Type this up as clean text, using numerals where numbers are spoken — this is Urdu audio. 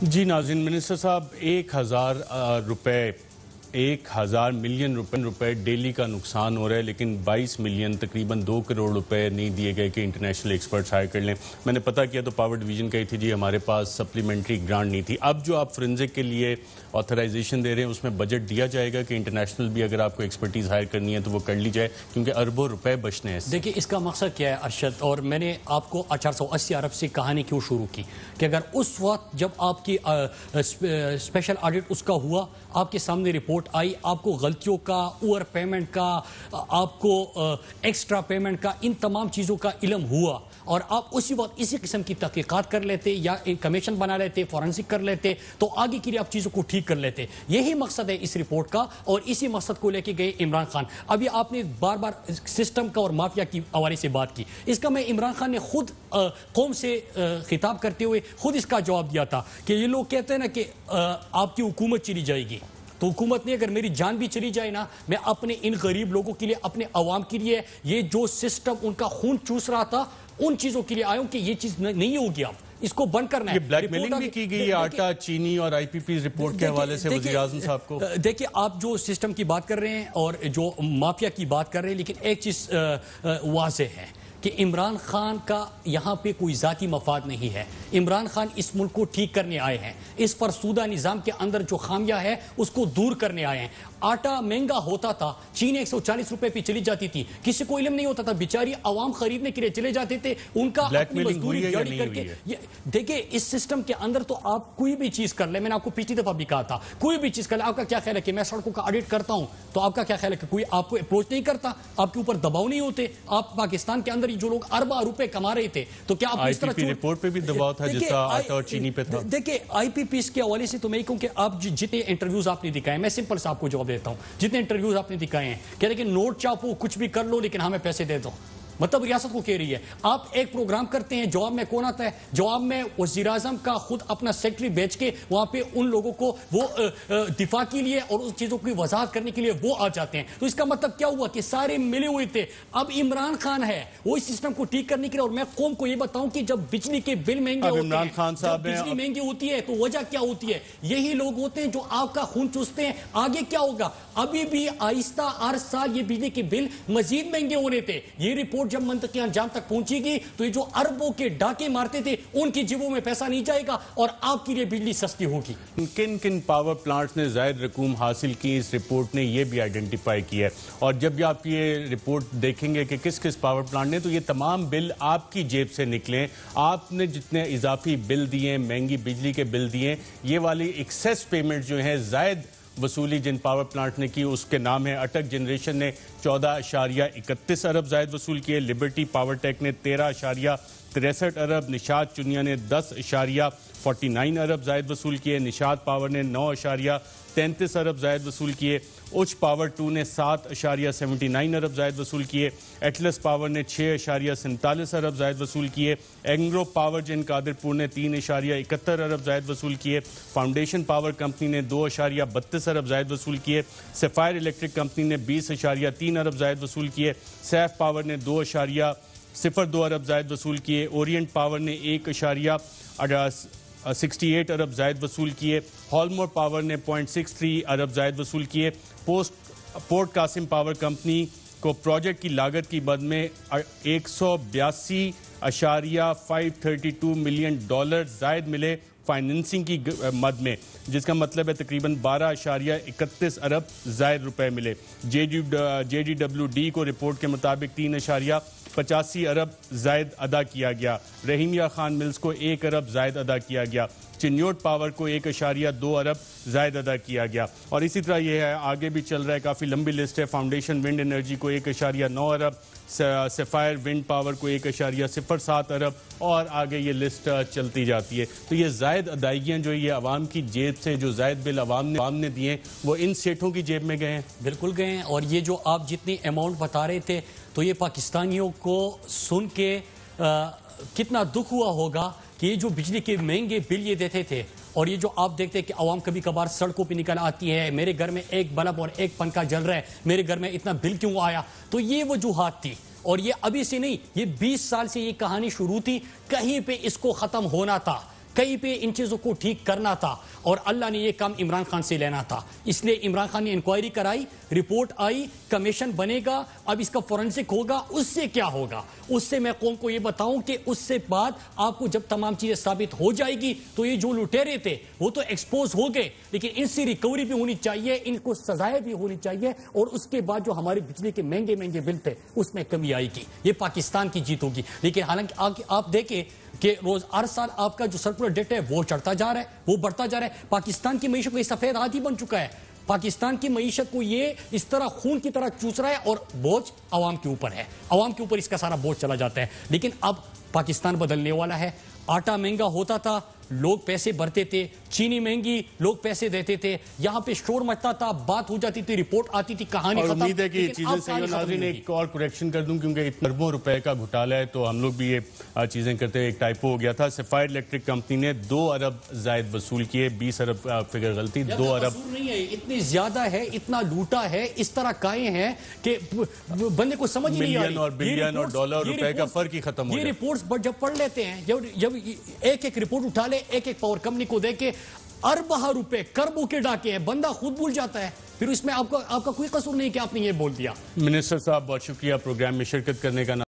جی ناظرین، منسٹر صاحب 1,000 ملین روپے ڈیلی کا نقصان ہو رہا ہے، لیکن 22 ملین تقریباً 2 کروڑ روپے نہیں دیے گئے کہ انٹرنیشنل ایکسپرٹس ہائر کر لیں۔ میں نے پتہ کیا تو پاور ڈویژن کہی تھی جی ہمارے پاس سپلیمنٹری گرانٹ نہیں تھی۔ اب جو آپ فرنزک کے لیے آتھرائزیشن دے رہے ہیں اس میں بجٹ دیا جائے گا کہ انٹرنیشنل بھی اگر آپ کو ایکسپرٹیز ہائر کرنی ہے تو وہ کر لی جائے، کیونکہ اربوں روپے بچنے ہیں۔ دیکھیں اس کا مقصد کیا ہے ارشد، اور میں نے آپ کو 480 ارب سے کہانی کیوں شروع کی کہ اگر اس وقت جب آپ کی اسپیشل آڈٹ اس کا ہوا، آپ کے سامنے رپورٹ آئی، آپ کو غلطیوں کا، اوور پیمنٹ کا، آپ کو ایکسٹرا پیمنٹ کا، ان تمام چیزوں کا علم ہوا، اور آپ اسی وقت اسی قسم کی تحقیقات کر لیتے یا کمیشن بنا لیتے، فورنسک کر لیتے، تو آگے کے لیے آپ چیزوں کو ٹھیک کر لیتے۔ یہی مقصد ہے اس رپورٹ کا، اور اسی مقصد کو لے کے گئے عمران خان۔ ابھی آپ نے بار بار سسٹم کا اور مافیا کی حوالے سے بات کی، اس کا میں عمران خان نے خود قوم سے خطاب کرتے ہوئے خود اس کا جواب دیا تھا کہ یہ لوگ کہتے ہیں نا کہ آپ کی حکومت چلی جائے گی، تو حکومت نہیں، اگر میری جان بھی چلی جائے نا، میں اپنے ان غریب لوگوں کے لیے، اپنے عوام کے لیے، یہ جو سسٹم ان کا خون چوس رہا تھا ان چیزوں کے لیے آیا ہوں کہ یہ چیز نہیں ہوگی، اب اس کو بند کرنا ہے۔ یہ بلیک میلنگ بھی کی گئی ہے آٹا، چینی اور آئی پی پی رپورٹ کے حوالے سے وزیر اعظم صاحب کو۔ دیکھیں آپ جو سسٹم کی بات کر رہے ہیں اور جو مافیا کی بات کر رہے ہیں، لیکن ایک چیز واضح ہے کہ عمران خان کا یہاں پہ کوئی ذاتی مفاد نہیں ہے۔ عمران خان اس ملک کو ٹھیک کرنے آئے ہیں، اس فرسودہ نظام کے اندر جو خامیاں ہے اس کو دور کرنے آئے ہیں۔ آٹا مہنگا ہوتا تھا، چینی 140 روپے پہ چلی جاتی تھی، کسی کو علم نہیں ہوتا تھا، بیچاری عوام خریدنے کے لیے چلے جاتے تھے، ان کا اپنی مزدوری جاری کر کے۔ دیکھیں اس سسٹم کے اندر تو آپ کوئی بھی چیز کر لیں، میں نے آپ کو پچھلی دفعہ بھی کہا تھا، کوئی بھی چیز کر لیں۔ آپ کا کیا خیال ہے کہ میں سڑکوں کا آڈٹ کرتا ہوں تو آپ کا کیا خیال ہے کہ کوئی آپ کو اپروچ نہیں کرتا، آپ کے اوپر دباؤ نہیں ہوتے؟ آپ پاکستان کے اندر جو لوگ اربوں روپے کما رہے تھے تو کیا آپ اس طرح رپورٹ پہ بھی دباؤ تھا جس طرح آٹا اور چینی پہ تھا؟ دیکھیں آئی پی پیز کے حوالے سے تو میں کہوں کہ آپ جتنے انٹرویوز آپ نے دکھائے، میں سمپل سے آپ کو جواب دیتا ہوں، جتنے انٹرویوز آپ نے دکھائے ہیں کہتے ہیں کہ نوٹ چاپو، کچھ بھی کر لو لیکن ہمیں پیسے دے دو، مطلب ریاست کو کہہ رہی ہے۔ آپ ایک پروگرام کرتے ہیں، جواب میں کون آتا ہے؟ جواب میں وزیر اعظم کا خود اپنا سیکٹری بیچ کے وہاں پہ ان لوگوں کو وہ دفاع کے لیے اور ان چیزوں کی وضاحت کرنے کے لیے وہ آ جاتے ہیں۔ تو اس کا مطلب کیا ہوا کہ سارے ملے ہوئے تھے۔ اب عمران خان ہے وہ اس سسٹم کو ٹھیک کرنے کے لیے، اور میں قوم کو یہ بتاؤں کہ جب بجلی کے بل مہنگے ہوتے ہیں، جب بجلی مہنگی ہوتی ہے تو وجہ کیا ہوتی ہے؟ یہی لوگ ہوتے ہیں جو آپ کا خون چوستے ہیں۔ آگے کیا ہوگا؟ ابھی بھی آہستہ ہر سال یہ بجلی کے بل مزید مہنگے ہونے تھے۔ یہ رپورٹ جب منطقی انجام تک پہنچے گی تو یہ جو اربوں کے ڈاکے مارتے تھے ان کی جیبوں میں پیسہ نہیں جائے گا اور آپ کے لیے بجلی سستی ہوگی۔ کن کن پاور پلانٹس نے زائد رقوم حاصل کی، اس رپورٹ نے یہ بھی آئیڈینٹیفائی کیا ہے، اور جب بھی آپ یہ رپورٹ دیکھیں گے کہ کس کس پاور پلانٹ نے، تو یہ تمام بل آپ کی جیب سے نکلیں۔ آپ نے جتنے اضافی بل دیے، مہنگی بجلی کے بل دیے، یہ والی ایکسیس پیمنٹ جو ہیں زائد وصولی جن پاور پلانٹ نے کی اس کے نام ہے۔ اٹک جنریشن نے 14.31 ارب زائد وصول کیے، لبرٹی پاور ٹیک نے 13.63 ارب، نشاد چنیا نے 10.49 ارب زائد وصول کیے، نشاد پاور نے 9.33 ارب زائد وصول کیے، اچ پاور 2 نے 7.79 ارب زائد وصول کیے، ایٹلس پاور نے 6.47 ارب زائد وصول کیے، اینگرو پاور جن قادر پور نے 3.71 ارب زائد وصول کیے، فاؤنڈیشن پاور کمپنی نے 2.32 ارب زائد وصول کیے، سیفائر الیکٹرک کمپنی نے 20.3 ارب زائد وصول کیے، سیف پاور نے 2.02 ارب زائد وصول کیے، اورینٹ پاور نے 1.68 ارب زائد وصول کیے، ہالمور پاور نے 0.63 ارب زائد وصول کیے۔ پورٹ قاسم پاور کمپنی کو پروجیکٹ کی لاگت کی مد میں 182.532 ملین ڈالر زائد ملے فائننسنگ کی مد میں، جس کا مطلب ہے تقریباً 12.31 ارب زائد روپے ملے۔ جے ڈی ڈبلیو ڈی کو رپورٹ کے مطابق 3.85 ارب زائد ادا کیا گیا، رحیمیہ خان ملز کو 1 ارب زائد ادا کیا گیا، چنیوٹ پاور کو 1.2 ارب زائد ادا کیا گیا، اور اسی طرح یہ ہے آگے بھی چل رہا ہے، کافی لمبی لسٹ ہے۔ فاؤنڈیشن ونڈ انرجی کو 1.9 ارب، سیفائر ونڈ پاور کو 1.07 ارب، اور آگے یہ لسٹ چلتی جاتی ہے۔ تو یہ زائد ادائیگیاں جو یہ عوام کی جیب سے جو زائد بل عوام نے دیے وہ ان سیٹھوں کی جیب میں گئے ہیں؟ بالکل گئے ہیں، اور یہ جو آپ جتنی اماؤنٹ بتا رہے تھے تو یہ پاکستانیوں کو سن کے کتنا دکھ ہوا ہوگا کہ یہ جو بجلی کے مہنگے بل یہ دیتے تھے، اور یہ جو آپ دیکھتے ہیں کہ عوام کبھی کبھار سڑکوں پہ نکل آتی ہے، میرے گھر میں ایک بلب اور ایک پنکھا جل رہا ہے، میرے گھر میں اتنا بل کیوں آیا؟ تو یہ وجوہات تھی، اور یہ ابھی سے نہیں، یہ 20 سال سے یہ کہانی شروع تھی، کہیں پہ اس کو ختم ہونا تھا۔ کہیں پہ ان چیزوں کو ٹھیک کرنا تھا اور اللہ نے یہ کام عمران خان سے لینا تھا. اس لیے عمران خان نے انکوائری کرائی, رپورٹ آئی, کمیشن بنے گا, اب اس کا فورنسک ہوگا. اس سے کیا ہوگا؟ اس سے میں قوم کو یہ بتاؤں کہ اس سے بعد آپ کو جب تمام چیزیں ثابت ہو جائے گی تو یہ جو لٹیرے تھے وہ تو ایکسپوز ہو گئے, لیکن ان سے ریکوری بھی ہونی چاہیے, ان کو سزائیں بھی ہونی چاہیے, اور اس کے بعد جو ہمارے بجلی کے مہنگے مہنگے بل تھے اس میں کمی آئے گی. یہ پاکستان کی جیت ہوگی. لیکن حالانکہ آپ دیکھیں کہ روز ہر سال آپ کا جو سرکولر ڈیٹ ہے وہ چڑھتا جا رہا ہے, وہ بڑھتا جا رہا ہے. پاکستان کی معیشت کو یہ سفید ہاتھی بن چکا ہے. پاکستان کی معیشت کو یہ اس طرح خون کی طرح چوس رہا ہے, اور بوجھ عوام کے اوپر ہے. عوام کے اوپر اس کا سارا بوجھ چلا جاتا ہے. لیکن اب پاکستان بدلنے والا ہے. آٹا مہنگا ہوتا تھا, لوگ پیسے بھرتے تھے, چینی مہنگی, لوگ پیسے دیتے تھے, یہاں پہ شور مچتا تھا, بات ہو جاتی تھی, رپورٹ آتی تھی, کہانی ختم. اور امید ہے کہ یہ چیزیں صحیح. ناظرین ایک اور کریکشن کر دوں, کیونکہ اربوں روپے کا گھٹالا ہے تو ہم لوگ بھی یہ چیزیں کرتے ہیں. ایک ٹائپو ہو گیا تھا. سفائر الیکٹرک کمپنی نے 2 ارب زائد وصول کیے, 20 ارب فگر غلطی, 2 ارب نہیں ہے, اتنی زیادہ ہے, اتنا لوٹا ہے, اس طرح کائیں ہیں کہ بندے کو سمجھ نہیں آ رہی. ملین اور بلین اور ڈالر اور روپے کا فرق ہی ختم ہو یہ گیا. رپورٹس جب پڑھ لیتے ہیں, جب ایک رپورٹ اٹھا لے, ایک پاور کمپنی کو دے کے اربہ روپے کربوں کے ڈاکے ہیں, بندہ خود بھول جاتا ہے. پھر اس میں آپ کا کوئی قصور نہیں کہ آپ نے یہ بول دیا. منسٹر صاحب بہت شکریہ پروگرام میں شرکت کرنے کا.